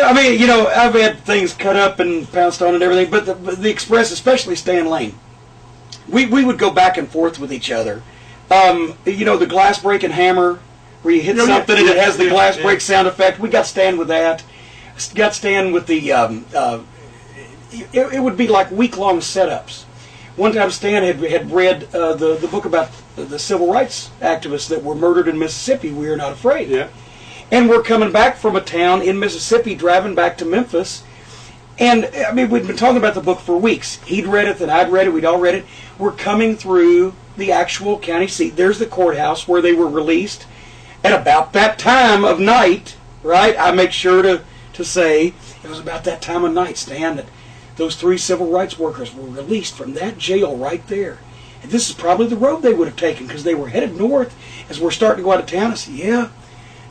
I mean, you know, I've had things cut up and pounced on and everything, but the Express, especially Stan Lane, we would go back and forth with each other. You know, the glass breaking hammer, where you hit something and it has the glass break sound effect. We got Stan with that. Got Stan with the, it would be like week-long setups. One time Stan had read the book about the civil rights activists that were murdered in Mississippi, We Are Not Afraid. Yeah. And we're coming back from a town in Mississippi, driving back to Memphis. And, I mean, we'd been talking about the book for weeks. He'd read it, then I'd read it, we'd all read it. We're coming through the actual county seat. There's the courthouse where they were released. At about that time of night, right, I make sure to say, it was about that time of night, Stan, that those 3 civil rights workers were released from that jail right there. And this is probably the road they would have taken because they were headed north as we're starting to go out of town. I said, yeah,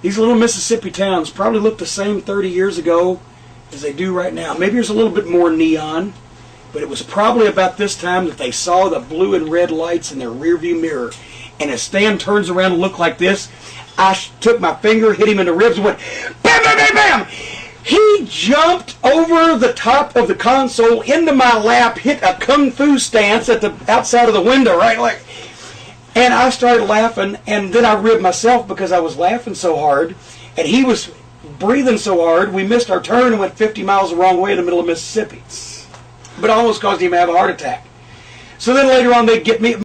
these little Mississippi towns probably looked the same 30 years ago as they do right now. Maybe there's a little bit more neon, but it was probably about this time that they saw the blue and red lights in their rearview mirror. And as Stan turns around and looked like this, I took my finger, hit him in the ribs, and went, bam, bam, bam, bam! He jumped over the top of the console into my lap, hit a kung fu stance at the outside of the window, right? Like, and I started laughing, and then I ribbed myself because I was laughing so hard, and he was breathing so hard, we missed our turn and went 50 miles the wrong way in the middle of Mississippi. But it almost caused him to have a heart attack. So then later on, they'd get me.